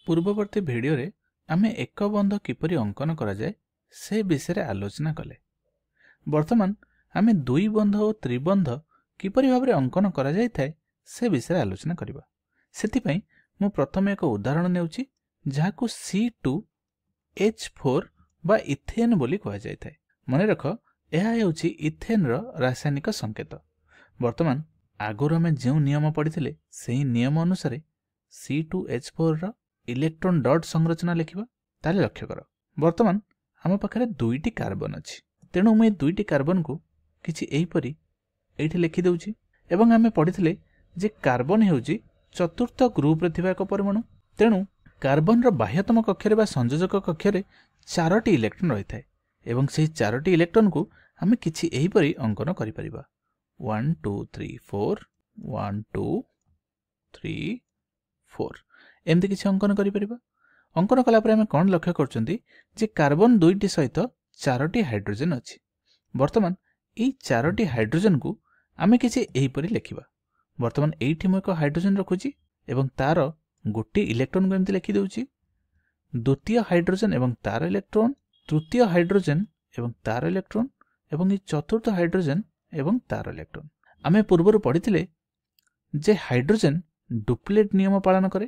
ପୂର୍ବବର୍ତ୍ତୀ ଭିଡ଼ିଓରେ ଆମେ ଏକ ବନ୍ଧ କିପରି ଅଙ୍କନ କରାଯାଏ ସେ ବିଷୟରେ ଆଲୋଚନା କଲେ। ବର୍ତ୍ତମାନ ଆମେ ଦୁଇ ବନ୍ଧ ଓ ତ୍ରିବନ୍ଧ କିପରି ଭାବରେ ଅଙ୍କନ କରାଯାଇଥାଏ ସେ ବିଷୟରେ ଆଲୋଚନା କରିବା। ସେଥିପାଇଁ ମୁଁ ପ୍ରଥମେ ଏକ ଉଦାହରଣ ନେଉଛି ଯାହାକୁ C2H4 ବା ଇଥେନ୍ ବୋଲି କୁହାଯାଇଥାଏ। ମନେ ରଖ, ଏହା ହେଉଛି ଇଥେନ୍ର ରାସାୟନିକ ସଂକେତ। ବର୍ତ୍ତମାନ ଆଗରୁ ଆମେ ଯେଉଁ ନିୟମ ପଢ଼ିଥିଲେ ସେହି ନିୟମ ଅନୁସାରେ C2H4 ର ଇଲେକ୍ଟ୍ରନ୍ ଡଟ୍ ସଂରଚନା ଲେଖିବା। ତାହେଲେ ଲକ୍ଷ୍ୟ କର, ବର୍ତ୍ତମାନ ଆମ ପାଖରେ ଦୁଇଟି କାର୍ବନ ଅଛି। ତେଣୁ ମୁଁ ଏ ଦୁଇଟି କାର୍ବନକୁ କିଛି ଏହିପରି ଏଇଠି ଲେଖିଦେଉଛି ଏବଂ ଆମେ ପଢ଼ିଥିଲେ ଯେ କାର୍ବନ ହେଉଛି ଚତୁର୍ଥ ଗ୍ରୁପରେ ଥିବା ଏକ ପରମାଣୁ। ତେଣୁ କାର୍ବନର ବାହ୍ୟତମ କକ୍ଷରେ ବା ସଂଯୋଜକ କକ୍ଷରେ 4ଟି ଇଲେକ୍ଟ୍ରନ୍ ରହିଥାଏ ଏବଂ ସେହି 4ଟି ଇଲେକ୍ଟ୍ରନ୍କୁ ଆମେ କିଛି ଏହିପରି ଅଙ୍କନ କରିପାରିବା। 1 2 3 4 1 2 3 4 ଏମିତି କିଛି ଅଙ୍କନ କରିପାରିବା। ଅଙ୍କନ କଲା ପରେ ଆମେ କ'ଣ ଲକ୍ଷ୍ୟ କରୁଛନ୍ତି ଯେ କାର୍ବନ ଦୁଇଟି ସହିତ 4ଟି ହାଇଡ୍ରୋଜେନ୍ ଅଛି। ବର୍ତ୍ତମାନ ଏହି 4ଟି ହାଇଡ୍ରୋଜେନ୍କୁ ଆମେ କିଛି ଏହିପରି ଲେଖିବା। ବର୍ତ୍ତମାନ ଏଇଠି ମୁଁ ଏକ ହାଇଡ୍ରୋଜେନ୍ ରଖୁଛି ଏବଂ ତାର ଗୋଟିଏ ଇଲେକ୍ଟ୍ରନ୍କୁ ଏମିତି ଲେଖିଦେଉଛି। ଦ୍ୱିତୀୟ ହାଇଡ୍ରୋଜେନ୍ ଏବଂ ତାର ଇଲେକ୍ଟ୍ରନ୍, ତୃତୀୟ ହାଇଡ୍ରୋଜେନ୍ ଏବଂ ତାର ଇଲେକ୍ଟ୍ରନ୍ ଏବଂ ଏହି ଚତୁର୍ଥ ହାଇଡ୍ରୋଜେନ୍ ଏବଂ ତାର ଇଲେକ୍ଟ୍ରନ୍। ଆମେ ପୂର୍ବରୁ ପଢ଼ିଥିଲେ ଯେ ହାଇଡ୍ରୋଜେନ୍ ଡୁପ୍ଲେଟ୍ ନିୟମ ପାଳନ କରେ,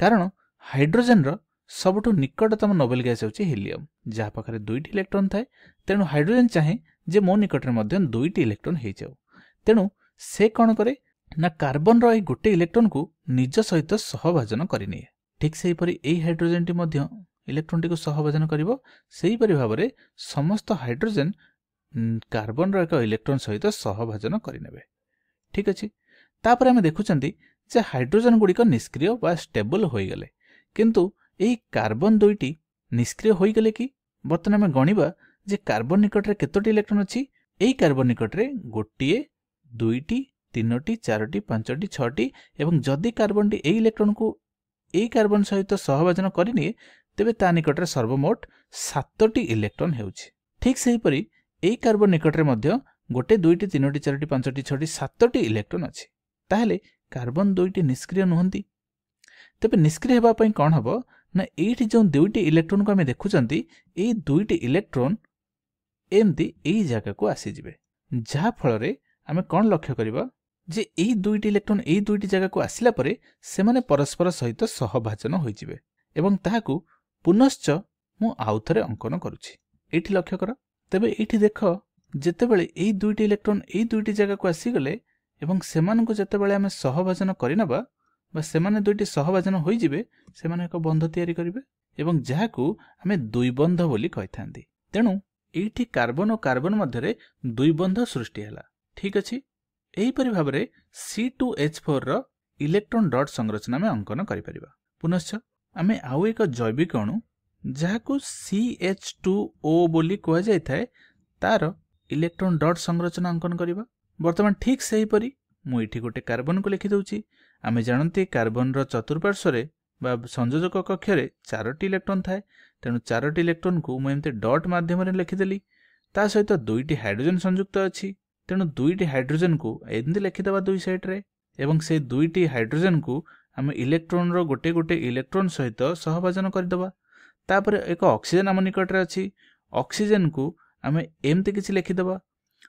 କାରଣ ହାଇଡ୍ରୋଜେନ୍ର ସବୁଠୁ ନିକଟତମ ନୋବେଲ୍ ଗ୍ୟାସ୍ ହେଉଛି ହିଲିୟମ୍, ଯାହା ପାଖରେ 2ଟି ଇଲେକ୍ଟ୍ରନ୍ ଥାଏ। ତେଣୁ ହାଇଡ୍ରୋଜେନ୍ ଚାହେଁ ଯେ ମୋ ନିକଟରେ ମଧ୍ୟ 2ଟି ଇଲେକ୍ଟ୍ରନ୍ ହେଇଯାଉ। ତେଣୁ ସେ କ'ଣ କରେ ନା କାର୍ବନର ଏହି ଗୋଟେ ଇଲେକ୍ଟ୍ରନ୍କୁ ନିଜ ସହିତ ସହଭାଜନ କରିନିଏ। ଠିକ୍ ସେହିପରି ଏହି ହାଇଡ୍ରୋଜେନ୍ଟି ମଧ୍ୟ ଇଲେକ୍ଟ୍ରନ୍ଟିକୁ ସହଭାଜନ କରିବ। ସେହିପରି ଭାବରେ ସମସ୍ତ ହାଇଡ୍ରୋଜେନ୍ କାର୍ବନର ଏକ ଇଲେକ୍ଟ୍ରନ୍ ସହିତ ସହଭାଜନ କରିନେବେ। ଠିକ୍ ଅଛି। ତାପରେ ଆମେ ଦେଖୁଛନ୍ତି ଯେ ହାଇଡ୍ରୋଜେନ୍ ଗୁଡ଼ିକ ନିଷ୍କ୍ରିୟ ବା ଷ୍ଟେବଲ୍ ହୋଇଗଲେ, କିନ୍ତୁ ଏହି କାର୍ବନ ଦୁଇଟି ନିଷ୍କ୍ରିୟ ହୋଇଗଲେ କି? ବର୍ତ୍ତମାନ ଆମେ ଗଣିବା ଯେ କାର୍ବନ ନିକଟରେ କେତୋଟି ଇଲେକ୍ଟ୍ରନ୍ ଅଛି। ଏହି କାର୍ବନ ନିକଟରେ 1 2 3 4 5 6 ଏବଂ ଯଦି କାର୍ବନଟି ଏହି ଇଲେକ୍ଟ୍ରନ୍କୁ ଏହି କାର୍ବନ ସହିତ ସହଭାଜନ କରିନିଏ ତେବେ ତା ନିକଟରେ ସର୍ବମୋଟ 7ଟି ଇଲେକ୍ଟ୍ରନ୍ ହେଉଛି। ଠିକ୍ ସେହିପରି ଏହି କାର୍ବନ ନିକଟରେ ମଧ୍ୟ 1 2 3 4 5 6 7ଟି ଇଲେକ୍ଟ୍ରନ୍ ଅଛି। ତାହେଲେ କାର୍ବନ ଦୁଇଟି ନିଷ୍କ୍ରିୟ ନୁହନ୍ତି। ତେବେ ନିଷ୍କ୍ରିୟ ହେବା ପାଇଁ କ'ଣ ହେବ ନା ଏଇଠି ଯେଉଁ 2ଟି ଇଲେକ୍ଟ୍ରନ୍କୁ ଆମେ ଦେଖୁଛନ୍ତି ଏହି 2ଟି ଇଲେକ୍ଟ୍ରନ୍ ଏମିତି ଏହି ଜାଗାକୁ ଆସିଯିବେ, ଯାହାଫଳରେ ଆମେ କ'ଣ ଲକ୍ଷ୍ୟ କରିବା ଯେ ଏହି 2ଟି ଇଲେକ୍ଟ୍ରନ୍ ଏହି 2ଟି ଜାଗାକୁ ଆସିଲା ପରେ ସେମାନେ ପରସ୍ପର ସହିତ ସହଭାଜନ ହୋଇଯିବେ ଏବଂ ତାହାକୁ ପୁନଶ୍ଚ ମୁଁ ଆଉଥରେ ଅଙ୍କନ କରୁଛି। ଏଇଠି ଲକ୍ଷ୍ୟ କର। ତେବେ ଏଇଠି ଦେଖ, ଯେତେବେଳେ ଏହି 2ଟି ଇଲେକ୍ଟ୍ରନ୍ ଏହି 2ଟି ଜାଗାକୁ ଆସିଗଲେ ଏବଂ ସେମାନଙ୍କୁ ଯେତେବେଳେ ଆମେ ସହଭାଜନ କରିନେବା ବା ସେମାନେ 2ଟି ସହଭାଜନ ହୋଇଯିବେ, ସେମାନେ ଏକ ବନ୍ଧ ତିଆରି କରିବେ ଏବଂ ଯାହାକୁ ଆମେ ଦ୍ୱିବନ୍ଧ ବୋଲି କହିଥାନ୍ତି। ତେଣୁ ଏଇଠି କାର୍ବନ ଓ କାର୍ବନ ମଧ୍ୟରେ ଦ୍ୱିବନ୍ଧ ସୃଷ୍ଟି ହେଲା। ଠିକ୍ ଅଛି। ଏହିପରି ଭାବରେ C2H4 ର ଇଲେକ୍ଟ୍ରନ୍ ଡଟ୍ ସଂରଚନା ଆମେ ଅଙ୍କନ କରିପାରିବା। ପୁନଶ୍ଚ ଆମେ ଆଉ ଏକ ଜୈବିକ ଅଣୁ ଯାହାକୁ CH2O ବୋଲି କୁହାଯାଇଥାଏ ତାର ଇଲେକ୍ଟ୍ରନ୍ ଡଟ୍ ସଂରଚନା ଅଙ୍କନ କରିବା। ବର୍ତ୍ତମାନ ଠିକ୍ ସେହିପରି ମୁଁ ଏଇଠି ଗୋଟେ କାର୍ବନକୁ ଲେଖିଦେଉଛି। ଆମେ ଜାଣନ୍ତି କାର୍ବନର ଚତୁଃପାର୍ଶ୍ୱରେ ବା ସଂଯୋଜକ କକ୍ଷରେ 4ଟି ଇଲେକ୍ଟ୍ରନ୍ ଥାଏ। ତେଣୁ 4ଟି ଇଲେକ୍ଟ୍ରନ୍କୁ ମୁଁ ଏମିତି ଡଟ୍ ମାଧ୍ୟମରେ ଲେଖିଦେଲି। ତା ସହିତ 2ଟି ହାଇଡ୍ରୋଜେନ୍ ସଂଯୁକ୍ତ ଅଛି। ତେଣୁ 2ଟି ହାଇଡ୍ରୋଜେନ୍କୁ ଏମିତି ଲେଖିଦେବା ଦୁଇ ସାଇଡ଼୍ରେ ଏବଂ ସେଇ 2ଟି ହାଇଡ୍ରୋଜେନ୍କୁ ଆମେ ଇଲେକ୍ଟ୍ରନ୍ର ଗୋଟେ ଗୋଟେ ଇଲେକ୍ଟ୍ରନ୍ ସହିତ ସହଭାଜନ କରିଦେବା। ତାପରେ ଏକ ଅକ୍ସିଜେନ୍ ଆମ ନିକଟରେ ଅଛି। ଅକ୍ସିଜେନ୍କୁ ଆମେ ଏମିତି କିଛି ଲେଖିଦେବା।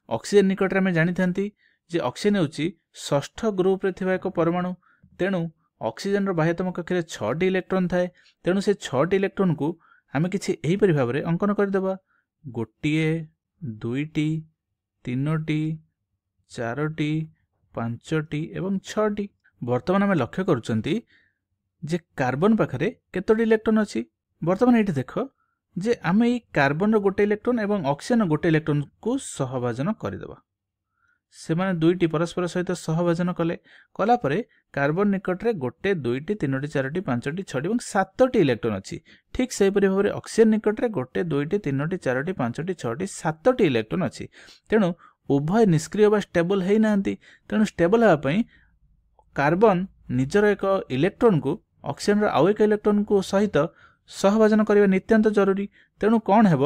ଅକ୍ସିଜେନ୍ ନିକଟରେ ଆମେ ଜାଣିଥାନ୍ତି ଯେ ଅକ୍ସିଜେନ୍ ହେଉଛି ଷଷ୍ଠ ଗ୍ରୁପରେ ଥିବା ଏକ ପରମାଣୁ। ତେଣୁ ଅକ୍ସିଜେନ୍ର ବାହ୍ୟତମ କକ୍ଷରେ 6ଟି ଇଲେକ୍ଟ୍ରନ୍ ଥାଏ। ତେଣୁ ସେ 6ଟି ଇଲେକ୍ଟ୍ରନ୍କୁ ଆମେ କିଛି ଏହିପରି ଭାବରେ ଅଙ୍କନ କରିଦେବା। 1 2 3 4 5 ଏବଂ 6ଟି। ବର୍ତ୍ତମାନ ଆମେ ଲକ୍ଷ୍ୟ କରୁଛନ୍ତି ଯେ କାର୍ବନ ପାଖରେ କେତୋଟି ଇଲେକ୍ଟ୍ରନ୍ ଅଛି। ବର୍ତ୍ତମାନ ଏଇଠି ଦେଖ ଯେ ଆମେ ଏହି କାର୍ବନର ଗୋଟେ ଇଲେକ୍ଟ୍ରନ୍ ଏବଂ ଅକ୍ସିଜେନ୍ର ଗୋଟେ ଇଲେକ୍ଟ୍ରନ୍କୁ ସହଭାଜନ କରିଦେବା। ସେମାନେ 2ଟି ପରସ୍ପର ସହିତ ସହଭାଜନ କଲା ପରେ କାର୍ବନ ନିକଟରେ 1 2 3 4 5 6 ଏବଂ 7ଟି ଇଲେକ୍ଟ୍ରନ୍ ଅଛି। ଠିକ୍ ସେହିପରି ଭାବରେ ଅକ୍ସିଜେନ୍ ନିକଟରେ 1 2 3 4 5 6 7ଟି ଇଲେକ୍ଟ୍ରନ୍ ଅଛି। ତେଣୁ ଉଭୟ ନିଷ୍କ୍ରିୟ ବା ଷ୍ଟେବଲ୍ ହେଇନାହାନ୍ତି। ତେଣୁ ଷ୍ଟେବଲ୍ ହେବା ପାଇଁ କାର୍ବନ ନିଜର ଏକ ଇଲେକ୍ଟ୍ରନ୍କୁ ଅକ୍ସିଜେନ୍ର ଆଉ ଏକ ଇଲେକ୍ଟ୍ରନ୍କୁ ସହିତ ସହଭାଜନ କରିବା ନିତ୍ୟାନ୍ତ ଜରୁରୀ। ତେଣୁ କ'ଣ ହେବ,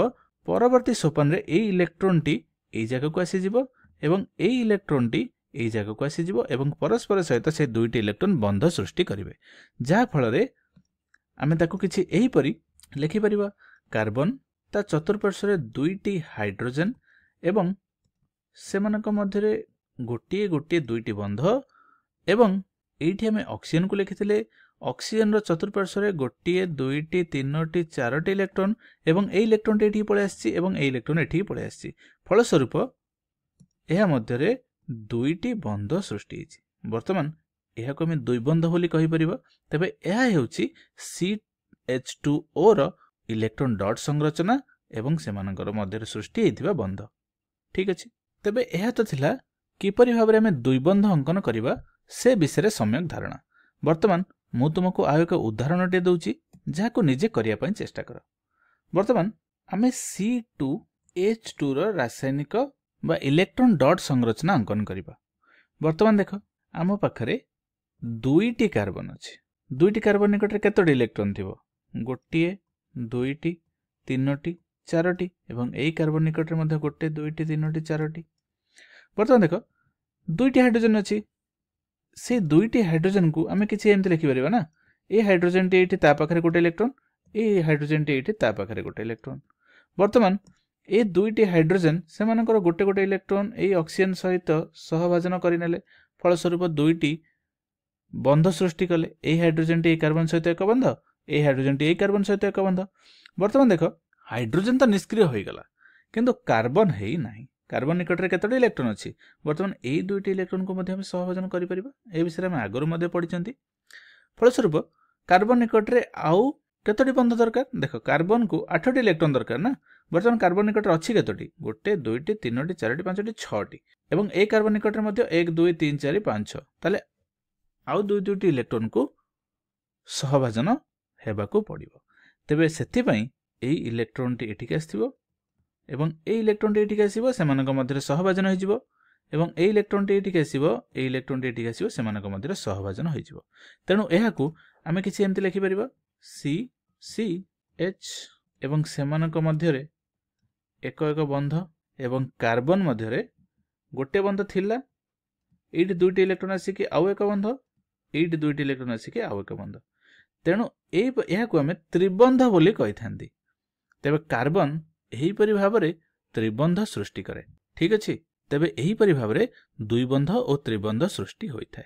ପରବର୍ତ୍ତୀ ସୋପାନରେ ଏହି ଇଲେକ୍ଟ୍ରନ୍ଟି ଏହି ଜାଗାକୁ ଆସିଯିବ ଏବଂ ଏହି ଇଲେକ୍ଟ୍ରନ୍ଟି ଏହି ଜାଗାକୁ ଆସିଯିବ ଏବଂ ପରସ୍ପର ସହିତ ସେ 2ଟି ଇଲେକ୍ଟ୍ରନ୍ ବନ୍ଧ ସୃଷ୍ଟି କରିବେ, ଯାହାଫଳରେ आमे ताकू किछि एहीपरि लिखिपर कार्बन ता चतुर्पार्श्व दुईटी हाइड्रोजन एवं सेमानक मध्यरे गोटे गोटे दुईटी बंध एवं एठी आमे ऑक्सीजन को लिखिथिले ऑक्सीजन रो चतुर्पार्श्व गोटे दुईटी तीनोटी चारोटी इलेक्ट्रॉन एवं ए इलेक्ट्रॉन एठी पळे आछि एवं ए इलेक्ट्रॉन एठी पळे आछि फलस्वरूप एहा मध्यरे दुईटी बंध सृष्टि होइछि। वर्तमान एहा को हम दुई बंध बोली कहि परिबा तबे एहा हेउछि CH2O रो इलेक्ट्रॉन डॉट संरचना एवं सेमानकर मध्यरे सृष्टि हेतिबा बंध। ठीक अछि, तबे एहा तो थिला किपरि भाबरे हमें दुई बंध अंकन करिबा से विषय सम्यक धारणा। वर्तमान मु तुमको आ एक उदाहरणटे दउछि जाको निजे करिया पय चेष्टा कर। वर्तमान आमे C2H2 रो रासायनिक बा इलेक्ट्रॉन डॉट संरचना अंकन करिबा। वर्तमान देखो आम पाखरे दुईटी कार्बन अछि। दुईटी कार्बन निकटरे केतोटी इलेक्ट्रॉन थिबो? गोटे दुईटी तीनोटी चारोटी एवं एई कार्बन निकटरे मध्ये गोटे दुईटी तीनोटी चारोटी। वर्तमान देखो दुईटी हाइड्रोजन अछि। से दुईटी हाइड्रोजन को आमे किछि एमति लिखि परिबा ना, ए हाइड्रोजन टी एठी ता पाखरे गोटे इलेक्ट्रॉन, ए हाइड्रोजन टी एठी ता पाखरे गोटे इलेक्ट्रॉन। वर्तमान ए दुईटी हाइड्रोजन सेमानकर गोटे गोटे इलेक्ट्रॉन ए ऑक्सीजन सहित सहभाजन करिनेले फलस्वरूप दुईटी बंध सृष्टि कले। ए हाइड्रोजन टी ए कार्बन सहित एक बंध, ए हाइड्रोजन टी ए कार्बन सहित एक बंध। वर्तमान देखो हाइड्रोजन तो निष्क्रिय होई गला किंतु कार्बन हेई नाही। कार्बन निकटरे केतोटी इलेक्ट्रॉन अछि? वर्तमान ए दुईटी इलेक्ट्रॉन को मध्ये हम सहभाजन करि परिबा। ए विषय हम आगरु मध्ये पढिचंती। फलस्वरूप कार्बन निकटरे आउ केतोटी बंध दरकार? देखो कार्बन को 8टी इलेक्ट्रॉन दरकार ना। वर्तमान कार्बन निकटरे अछि केतोटी? गोटे दुईटी तीनोटी चारोटी पांचटी छटी एवं ए कार्बन निकटरे मध्ये 1 2 3 4 5 6 ताले आउ दुई दुईटी इलेक्ट्रॉन को सहभाजन हेबाकू पड़िबो। तेबे सेथि पई एई इलेक्ट्रॉन टी एठिक आस्थिबो एवं ए इलेक्ट्रॉन टी एठिक आसीबो, सेमानक मध्यरे सहभाजन होई जिवो एवं ए इलेक्ट्रॉन टी एठिक आसीबो, ए इलेक्ट्रॉन टी एठिक आसीबो, सेमानक मध्यरे सहभाजन होई जिवो। तेनु एहाकू आमे किछि एमति लिखि परिबा CCH एवं सेमानक मध्यरे एक एक बंध एवं कार्बन मध्यरे गोटे बंध थिला, एठी दुईटी इलेक्ट्रॉन आसी कि आउ एक बंध, एठी दुईटी इलेक्ट्रॉन आसी कि आउ एक बंध। तेनु एहाकू आमे त्रिबंध बोली कहि थांदी। तेबे कार्बन एही परि भाबरे त्रिबंध सृष्टि करे। ठीक अछि, तेबे एही परि भाबरे दुई बंध और त्रिबंध सृष्टि होई थाए।